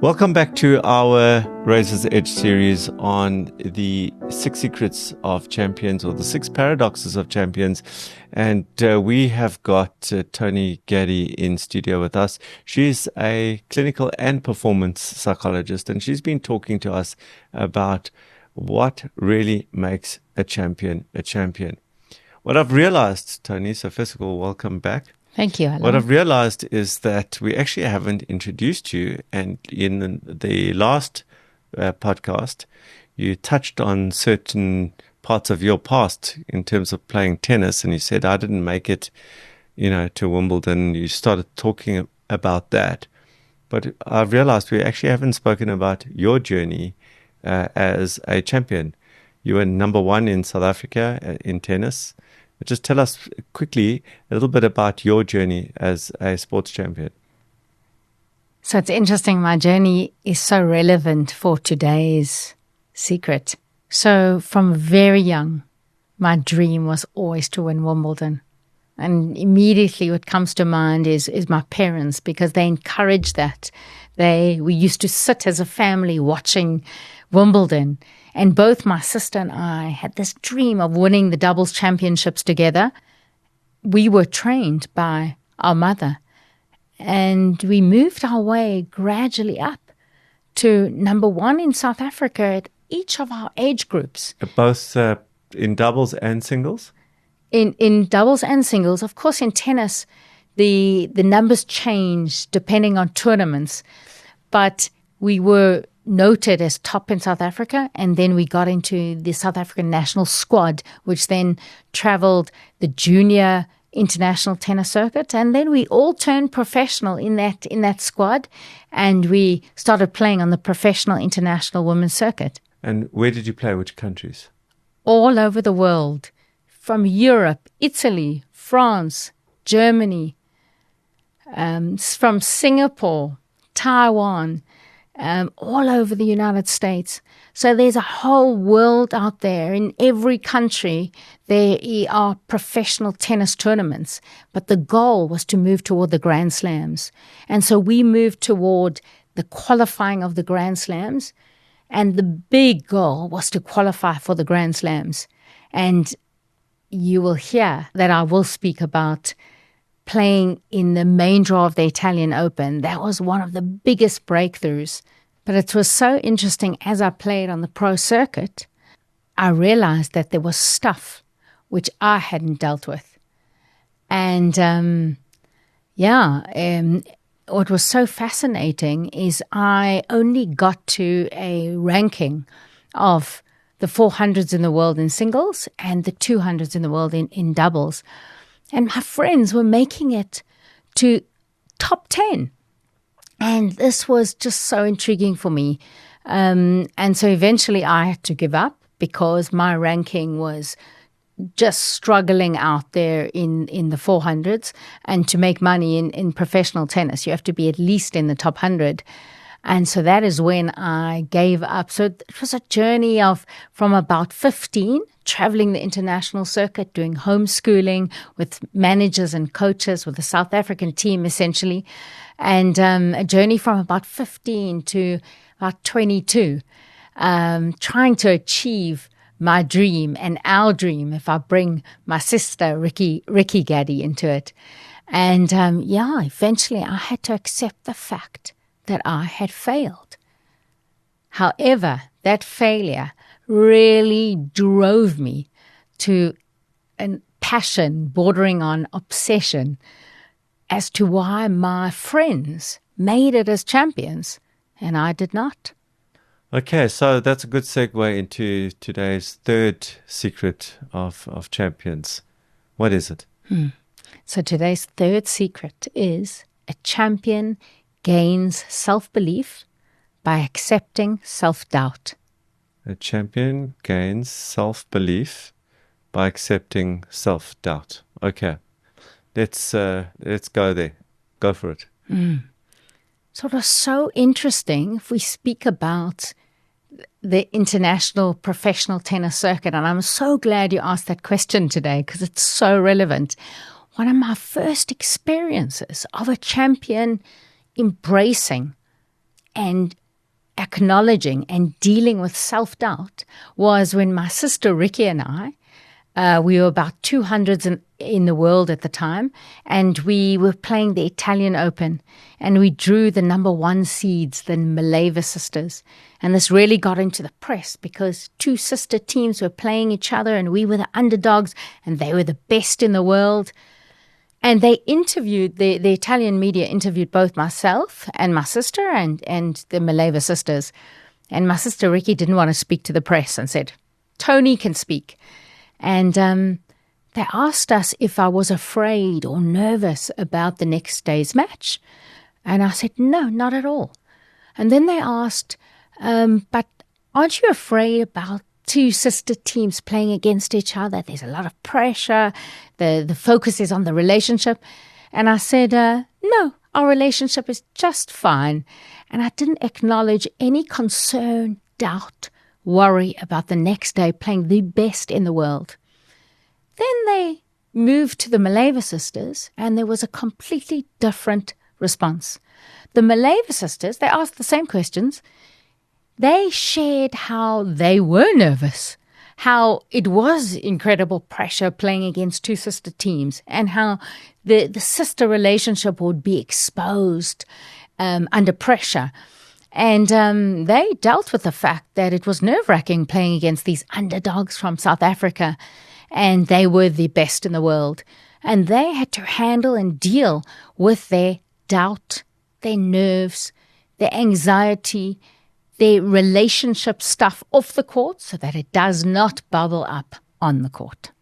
Welcome back to our Razor's Edge series on the 6 secrets of champions, or the 6 paradoxes of champions. And we have got Toni Gaddy in studio with us. She's a clinical and performance psychologist, and she's been talking to us about what really makes a champion a champion. What I've realized, Toni, so first of all, welcome back. Thank you, Alan. What I've realized is that we actually haven't introduced you, and in the last podcast, you touched on certain parts of your past in terms of playing tennis, and you said, I didn't make it, to Wimbledon. You started talking about that. But I've realized we actually haven't spoken about your journey as a champion. You were number 1 in South Africa in tennis. Just tell us quickly a little bit about your journey as a sports champion. So it's interesting. My journey is so relevant for today's secret. So from very young, my dream was always to win Wimbledon. And immediately what comes to mind is my parents, because they encouraged that. We used to sit as a family watching Wimbledon. And both my sister and I had this dream of winning the doubles championships together. We were trained by our mother, and we moved our way gradually up to number 1 in South Africa at each of our age groups. Both in doubles and singles? In doubles and singles. Of course, in tennis, the numbers change depending on tournaments, but we were noted as top in South Africa, and then we got into the South African national squad, which then traveled the junior international tennis circuit, and then we all turned professional in that squad, and we started playing on the professional international women's circuit. And where did you play? Which countries? All over the world, from Europe, Italy, France, Germany, from Singapore, Taiwan, all over the United States. So there's a whole world out there. In every country, there are professional tennis tournaments. But the goal was to move toward the Grand Slams. And so we moved toward the qualifying of the Grand Slams. And the big goal was to qualify for the Grand Slams. And you will hear that I will speak about playing in the main draw of the Italian Open. That was one of the biggest breakthroughs. But it was so interesting. As I played on the pro circuit, I realized that there was stuff which I hadn't dealt with. And what was so fascinating is I only got to a ranking of the 400s in the world in singles and the 200s in the world in doubles. And my friends were making it to top 10. And this was just so intriguing for me. And so eventually I had to give up because my ranking was just struggling out there in the 400s. And to make money in professional tennis, you have to be at least in the top 100. And so that is when I gave up. So it was a journey from about 15, traveling the international circuit, doing homeschooling with managers and coaches with the South African team, essentially. And a journey from about 15 to about 22, trying to achieve my dream and our dream, if I bring my sister, Ricky Gaddy, into it. And eventually I had to accept the fact that I had failed. However, that failure really drove me to a passion bordering on obsession as to why my friends made it as champions and I did not. Okay, so that's a good segue into today's 3rd secret of champions. What is it? So today's 3rd secret is a champion gains self-belief by accepting self-doubt. A champion gains self-belief by accepting self-doubt. Okay, let's go there. Go for it. So it was so interesting if we speak about the international professional tennis circuit, and I'm so glad you asked that question today because it's so relevant. One of my first experiences of a champion embracing and acknowledging and dealing with self-doubt was when my sister Ricky and I, we were about 200s in the world at the time, and we were playing the Italian Open, and we drew the number 1 seeds, the Maleva sisters. And this really got into the press because 2 sister teams were playing each other, and we were the underdogs, and they were the best in the world. And they interviewed, the Italian media interviewed both myself and my sister and the Maleva sisters. And my sister Ricky didn't want to speak to the press and said, Tony can speak. And they asked us if I was afraid or nervous about the next day's match. And I said, no, not at all. And then they asked, but aren't you afraid about 2 sister teams playing against each other? There's a lot of pressure. The focus is on the relationship. And I said, no, our relationship is just fine. And I didn't acknowledge any concern, doubt, worry about the next day playing the best in the world. Then they moved to the Maleva sisters, and there was a completely different response. The Maleva sisters, they asked the same questions. They shared how they were nervous, how it was incredible pressure playing against 2 sister teams, and how the sister relationship would be exposed under pressure. And they dealt with the fact that it was nerve-wracking playing against these underdogs from South Africa, and they were the best in the world. And they had to handle and deal with their doubt, their nerves, their anxiety, their relationship stuff off the court so that it does not bubble up on the court.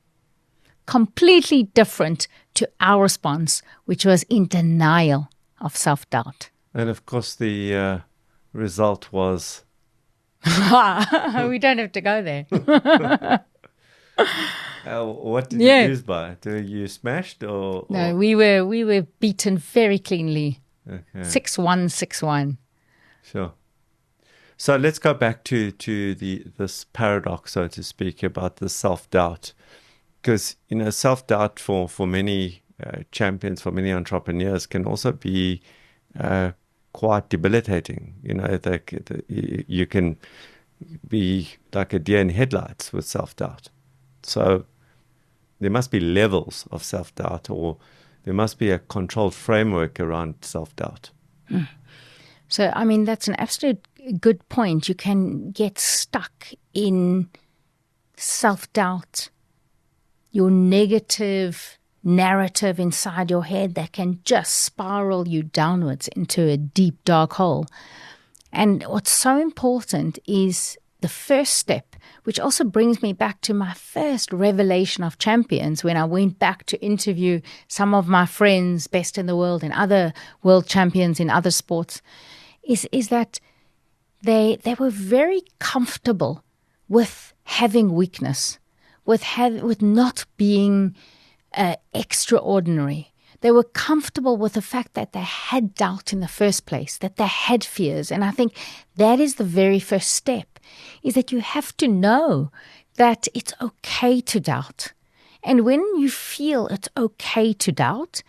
Completely different to our response, which was in denial of self-doubt. And of course, the result was... We don't have to go there. What did you lose by? You smashed or? No, we were beaten very cleanly. Okay. 6-1, 6-1. Sure. So let's go back to this paradox, so to speak, about the self-doubt. Because, self-doubt for many champions, for many entrepreneurs, can also be quite debilitating. You can be like a deer in headlights with self-doubt. So there must be levels of self-doubt, or there must be a controlled framework around self-doubt. So, that's an absolute good point. You can get stuck in self-doubt, your negative narrative inside your head that can just spiral you downwards into a deep, dark hole. And what's so important is the first step, which also brings me back to my first revelation of champions when I went back to interview some of my friends, best in the world and other world champions in other sports, is that they were very comfortable with having weakness, with not being extraordinary. They were comfortable with the fact that they had doubt in the first place, that they had fears. And I think that is the very first step, is that you have to know that it's okay to doubt. And when you feel it's okay to doubt,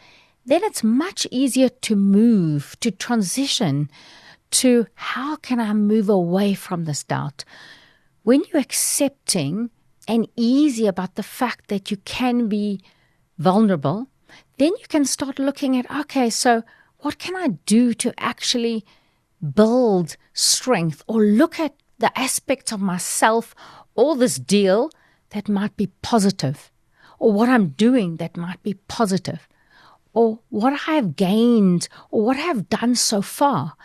then it's much easier to move, to transition to how can I move away from this doubt. When you're accepting and easy about the fact that you can be vulnerable, then you can start looking at, okay, so what can I do to actually build strength, or look at the aspects of myself or this deal that might be positive, or what I'm doing that might be positive, or what I have gained or what I have done so far.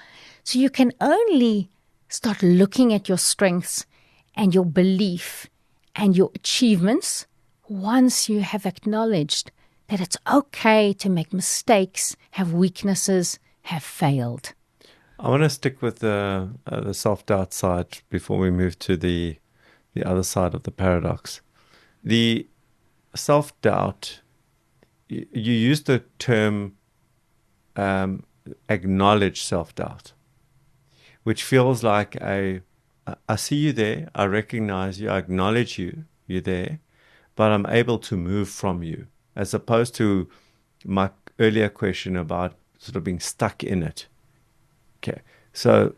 So you can only start looking at your strengths and your belief and your achievements once you have acknowledged that it's okay to make mistakes, have weaknesses, have failed. I want to stick with the self-doubt side before we move to the other side of the paradox. The self-doubt, you use the term acknowledge self-doubt, which feels like I see you there, I recognize you, I acknowledge you're there, but I'm able to move from you, as opposed to my earlier question about sort of being stuck in it. Okay, so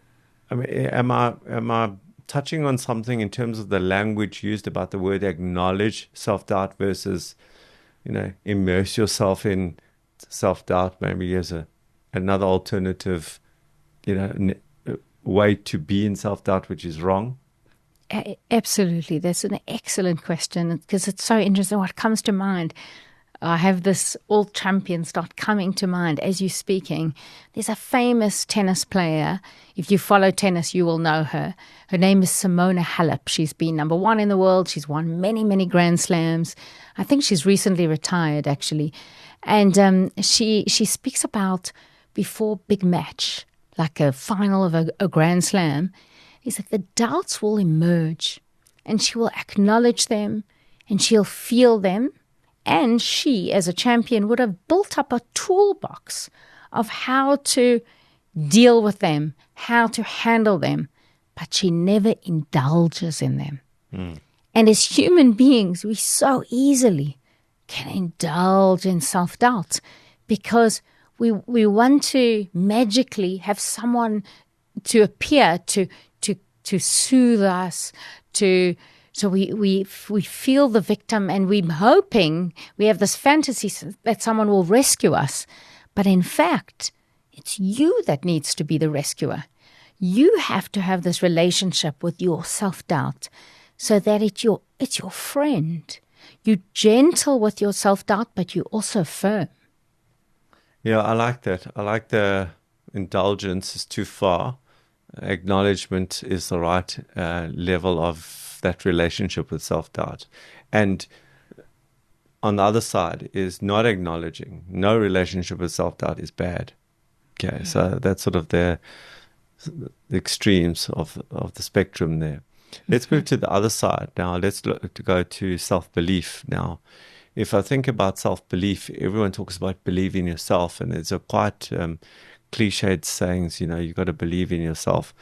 I mean, am I touching on something in terms of the language used about the word acknowledge self-doubt versus, immerse yourself in self-doubt maybe as another alternative, way to be in self-doubt, which is wrong? Absolutely. That's an excellent question because it's so interesting. What comes to mind, I have this all champion start coming to mind as you're speaking. There's a famous tennis player. If you follow tennis, you will know her. Her name is Simona Halep. She's been number one in the world. She's won many, many Grand Slams. I think she's recently retired, actually. And she speaks about before big match, like a final of a Grand Slam, is that the doubts will emerge and she will acknowledge them and she'll feel them. And she, as a champion, would have built up a toolbox of how to deal with them, how to handle them, but she never indulges in them. And as human beings, we so easily can indulge in self-doubt because we want to magically have someone to appear to soothe us, so we feel the victim and we're hoping, we have this fantasy that someone will rescue us. But in fact, it's you that needs to be the rescuer. You have to have this relationship with your self-doubt so that it's your friend. You're gentle with your self-doubt, but you're also firm. Yeah, I like that. I like the indulgence is too far. Acknowledgement is the right level of that relationship with self-doubt. And on the other side is not acknowledging. No relationship with self-doubt is bad. Okay, so that's sort of the extremes of the spectrum there. Let's move to the other side now. Let's go to self-belief now. If I think about self-belief, everyone talks about believe in yourself, and it's a quite cliched sayings, you've got to believe in yourself.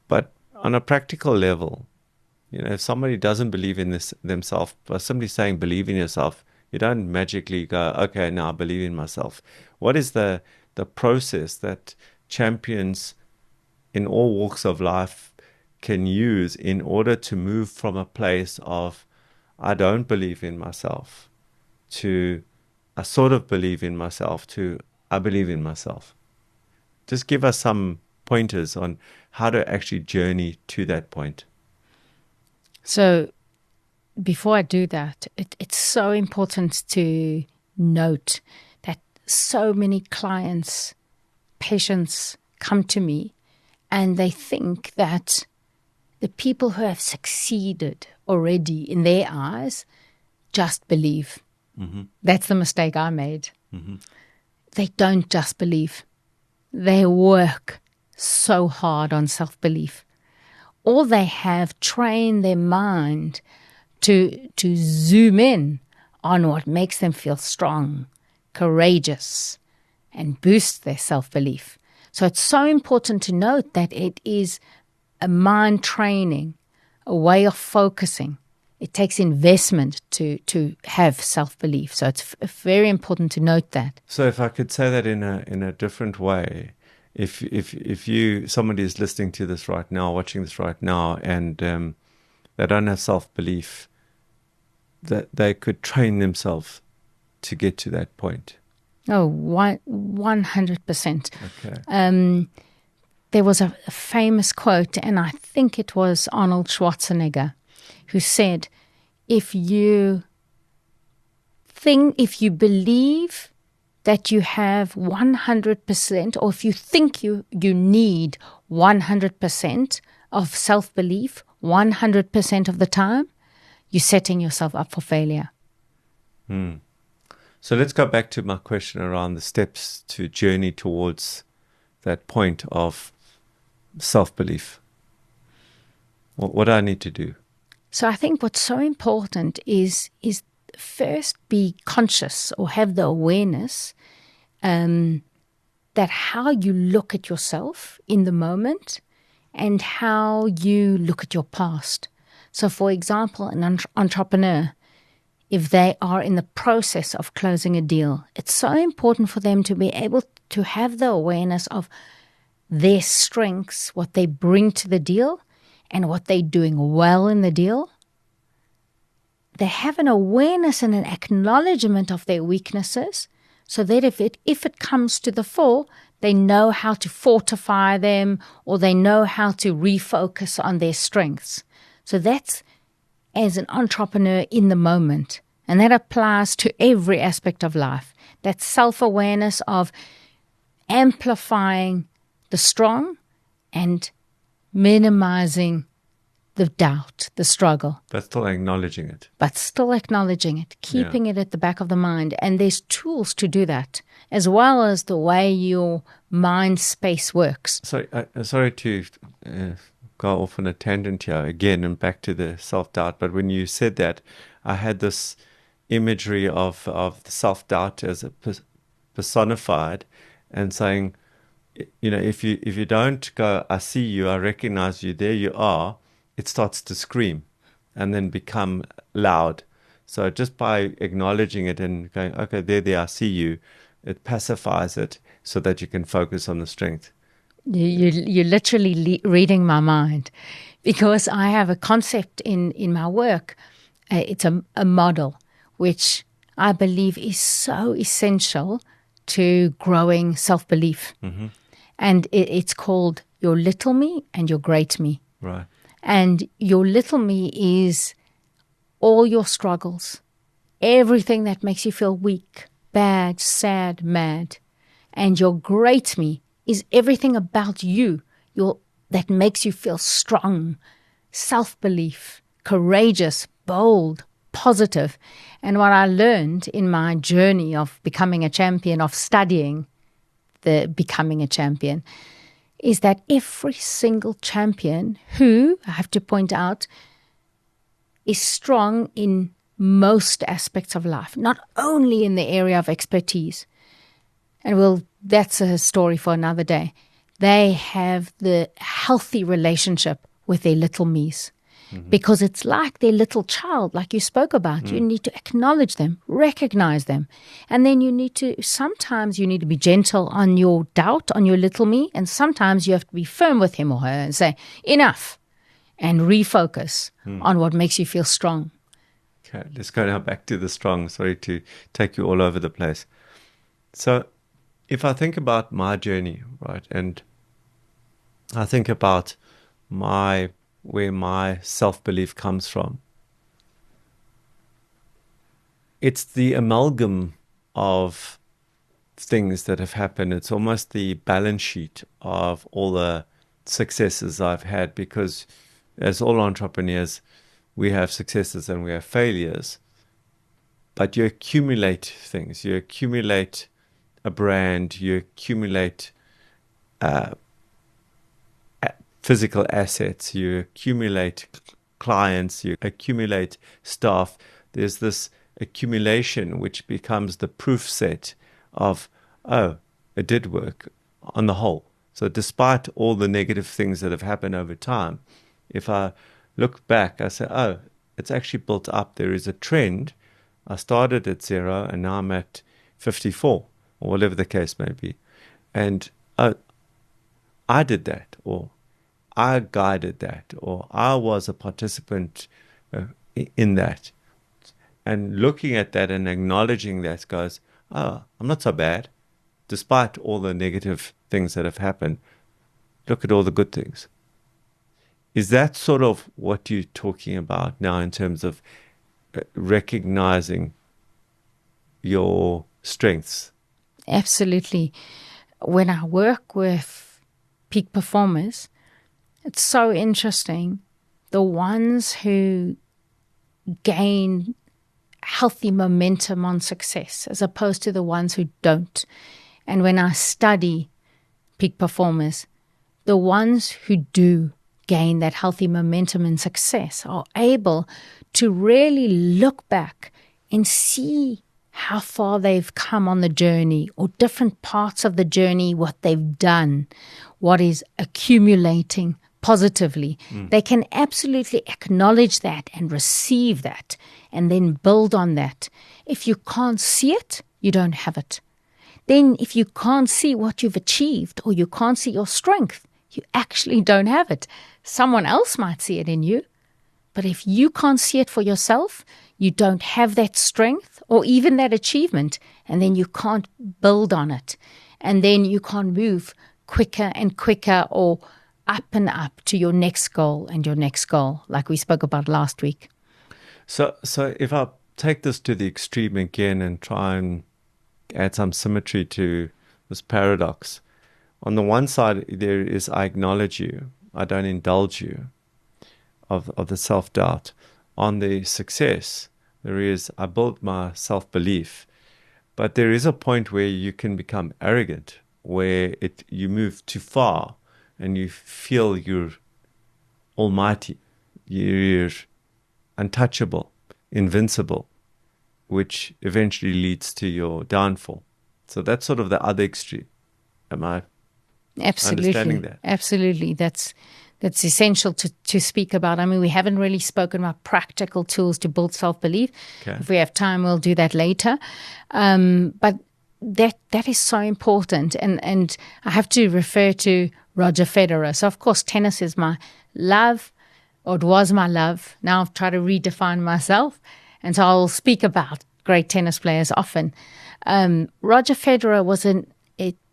But on a practical level, if somebody doesn't believe in themselves, but somebody's saying believe in yourself, you don't magically go, okay, now I believe in myself. What is the process that champions in all walks of life can use in order to move from a place of I don't believe in myself to I sort of believe in myself to I believe in myself? Just give us some pointers on how to actually journey to that point. So before I do that, it's so important to note that so many clients, patients come to me and they think that the people who have succeeded already in their eyes just believe. Mm-hmm. That's the mistake I made. Mm-hmm. They don't just believe. They work so hard on self-belief. Or they have trained their mind to zoom in on what makes them feel strong, courageous, and boost their self-belief. So it's so important to note that it is a mind training, a way of focusing. It takes investment to have self-belief. So it's very important to note that. So if I could say that in a different way, if somebody is listening to this right now, watching this right now, and they don't have self-belief, that they could train themselves to get to that point. Oh, 100%. Okay. There was a famous quote, and I think it was Arnold Schwarzenegger, who said, if you believe that you have 100%, or if you think you need 100% of self-belief 100% of the time, you're setting yourself up for failure. So let's go back to my question around the steps to journey towards that point of self-belief. What do I need to do? So I think what's so important is first be conscious or have the awareness that how you look at yourself in the moment and how you look at your past. So for example, an entrepreneur, if they are in the process of closing a deal, it's so important for them to be able to have the awareness of their strengths, what they bring to the deal, and what they're doing well in the deal, they have an awareness and an acknowledgement of their weaknesses, so that if it comes to the fore, they know how to fortify them, or they know how to refocus on their strengths. So that's as an entrepreneur in the moment. And that applies to every aspect of life. That self-awareness of amplifying the strong and minimizing the doubt, the struggle. But still acknowledging it. Keeping it at the back of the mind. And there's tools to do that, as well as the way your mind space works. So, sorry to go off on a tangent here again and back to the self-doubt, but when you said that, I had this imagery of the self-doubt as a personified, and saying, if you don't go, I see you, I recognize you, there you are, it starts to scream and then become loud. So just by acknowledging it and going, okay, there, I see you, it pacifies it so that you can focus on the strength. You're literally reading my mind, because I have a concept in my work. It's a model which I believe is so essential to growing self-belief. Mm-hmm. And it's called your little me and your great me. Right. And your little me is all your struggles, everything that makes you feel weak, bad, sad, mad. And your great me is everything about you that makes you feel strong, self-belief, courageous, bold, positive. And what I learned in my journey of becoming a champion, of studying the becoming a champion, is that every single champion who, I have to point out, is strong in most aspects of life, not only in the area of expertise. And that's a story for another day. They have the healthy relationship with their little me's. Mm-hmm. Because it's like their little child, like you spoke about. You need to acknowledge them, recognize them. And then sometimes you need to be gentle on your doubt, on your little me. And sometimes you have to be firm with him or her and say, enough, and refocus on what makes you feel strong. Okay, let's go now back to the strong. Sorry to take you all over the place. So if I think about my journey, right, and I think about where my self-belief comes from, it's the amalgam of things that have happened. It's almost the balance sheet of all the successes I've had, because as all entrepreneurs, we have successes and we have failures, but you accumulate things. You accumulate a brand, you accumulate physical assets, you accumulate clients, you accumulate staff. There's this accumulation which becomes the proof set of, oh, it did work on the whole. So despite all the negative things that have happened over time, if I look back, I say, oh, it's actually built up. There is a trend. I started at 0 and now I'm at 54, or whatever the case may be. And I did that, or I guided that, or I was a participant in that. And looking at that and acknowledging that goes, oh, I'm not so bad. Despite all the negative things that have happened, look at all the good things. Is that sort of what you're talking about now in terms of recognizing your strengths? Absolutely. When I work with peak performers, it's so interesting. The ones who gain healthy momentum on success as opposed to the ones who don't. And when I study peak performers, the ones who do gain that healthy momentum and success are able to really look back and see how far they've come on the journey, or different parts of the journey, what they've done, what is accumulating positively. They can absolutely acknowledge that and receive that and then build on that. If you can't see it, you don't have it. then if you can't see what you've achieved or you can't see your strength, you actually don't have it. Someone else might see it in you, but if you can't see it for yourself, you don't have that strength or even that achievement, and then you can't build on it. And then you can't move quicker and quicker or up and up to your next goal and your next goal, like we spoke about last week. So if I take this to the extreme again and try and add some symmetry to this paradox, on the one side there is I acknowledge you, I don't indulge you of the self-doubt. On the success, there is I build my self-belief. But there is a point where you can become arrogant, where you move too far and you feel you're almighty, you're untouchable, invincible, which eventually leads to your downfall. So that's sort of the other extreme. Am I understanding that? Absolutely. That's essential to speak about. I mean, we haven't really spoken about practical tools to build self-belief. Okay. If we have time, we'll do that later. But that is so important. And I have to refer to Roger Federer. So, of course, tennis is my love, or it was my love. Now I've tried to redefine myself. And so I'll speak about great tennis players often. Roger Federer was a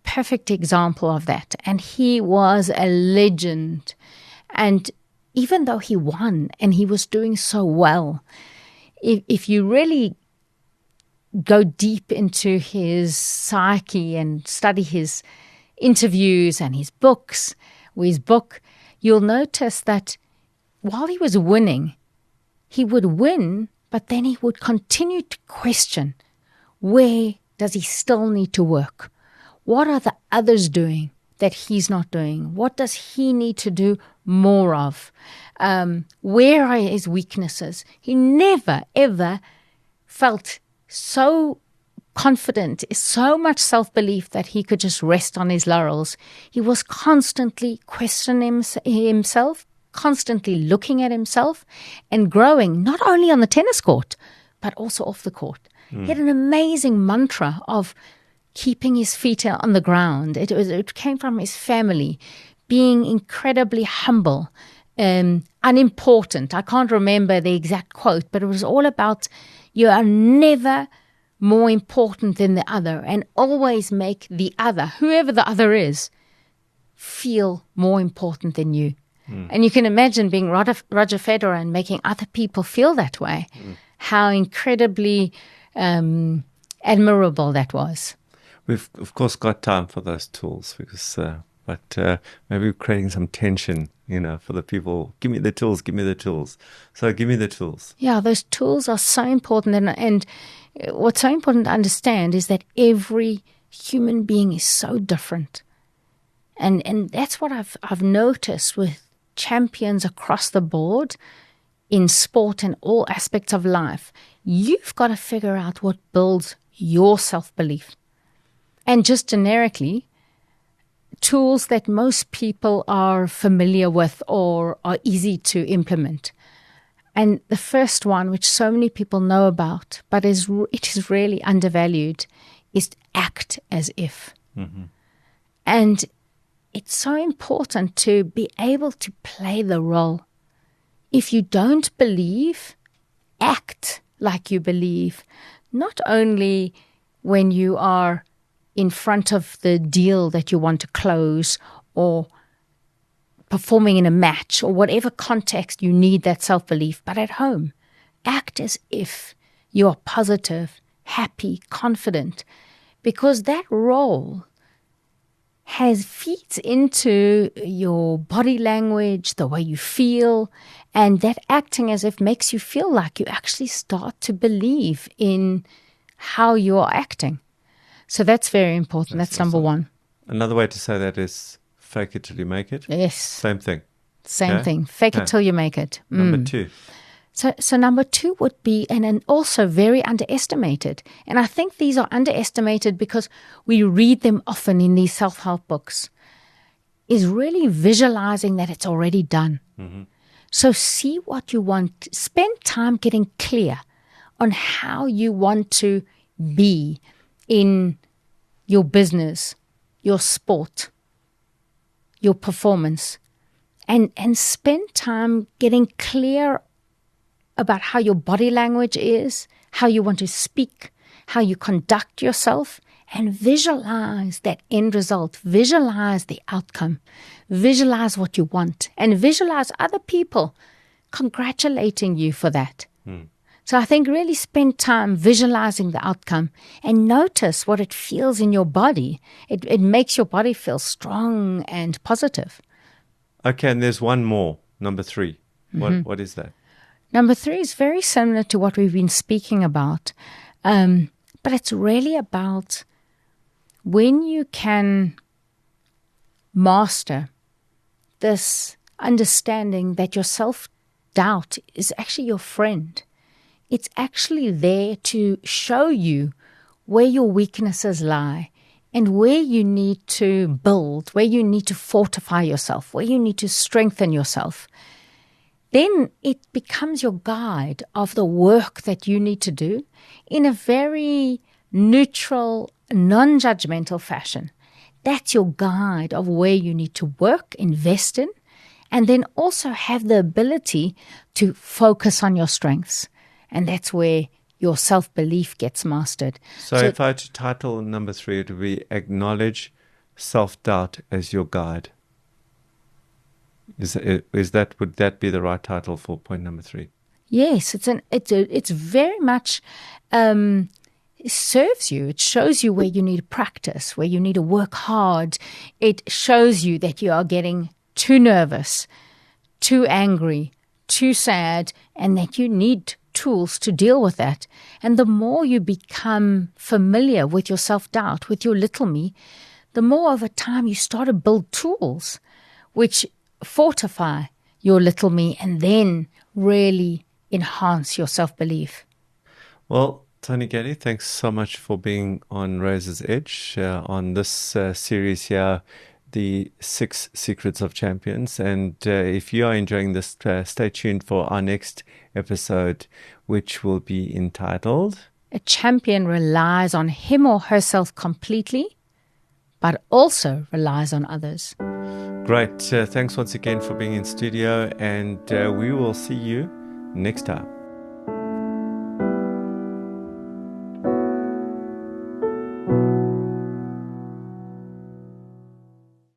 perfect example of that. And he was a legend. And even though he won and he was doing so well, if you really go deep into his psyche and study his interviews and his books, or his book, you'll notice that while he was winning, he would win, but then he would continue to question, where does he still need to work? What are the others doing that he's not doing? What does he need to do more of? Where are his weaknesses? He never, ever felt so confident, so much self-belief that he could just rest on his laurels. He was constantly questioning himself, constantly looking at himself and growing, not only on the tennis court, but also off the court. He had an amazing mantra of keeping his feet on the ground. It came from his family, being incredibly humble, unimportant. I can't remember the exact quote, but it was all about you are never more important than the other, and always make the other, whoever the other is, feel more important than you. And you can imagine being Roger Federer and making other people feel that way. How incredibly admirable that was. We've, of course, got time for those tools, because, but maybe we're creating some tension, for the people. Give me the tools, give me the tools. So give me the tools. Yeah, those tools are so important. And what's so important to understand is that every human being is so different. And that's what I've noticed with champions across the board in sport and all aspects of life. You've got to figure out what builds your self-belief. And just generically, tools that most people are familiar with or are easy to implement. And the first one, which so many people know about, but it is really undervalued, is act as if. And it's so important to be able to play the role. If you don't believe, act like you believe. Not only when you are in front of the deal that you want to close, or performing in a match, or whatever context you need that self-belief, but at home, act as if you are positive, happy, confident, because that role feeds into your body language, the way you feel, and that acting as if makes you feel like you actually start to believe in how you are acting. So that's very important. That's number one. Another way to say that is fake it till you make it. Yes. Same thing. Same thing. Fake it till you make it. Number two. So number two would be, and also very underestimated. And I think these are underestimated because we read them often in these self-help books, is really visualizing that it's already done. So see what you want. Spend time getting clear on how you want to be in your business, your sport, your performance, and spend time getting clear about how your body language is, how you want to speak, how you conduct yourself, and visualize that end result. Visualize the outcome. Visualize what you want, and visualize other people congratulating you for that. So I think really spend time visualizing the outcome and notice what it feels in your body. It makes your body feel strong and positive. Okay, and there's one more, number 3. What is that? Number 3 is very similar to what we've been speaking about, but it's really about when you can master this understanding that your self-doubt is actually your friend. It's actually there to show you where your weaknesses lie and where you need to build, where you need to fortify yourself, where you need to strengthen yourself. Then it becomes your guide of the work that you need to do in a very neutral, non-judgmental fashion. That's your guide of where you need to work, invest in, and then also have the ability to focus on your strengths. And that's where your self-belief gets mastered. So if I had to title number 3, it would be Acknowledge Self-Doubt as Your Guide. Would that be the right title for point number 3? Yes, it's very much it serves you. It shows you where you need to practice, where you need to work hard. It shows you that you are getting too nervous, too angry, too sad, and that you need tools to deal with that. And the more you become familiar with your self-doubt, with your little me, the more over time you start to build tools which fortify your little me and then really enhance your self-belief. Well, Tony Getty, thanks so much for being on Razor's Edge on this series here, The 6 Secrets of Champions. And if you are enjoying this, stay tuned for our next episode, which will be entitled A Champion Relies on Him or Herself Completely, but also relies on others. Great. Thanks once again for being in studio, and we will see you next time.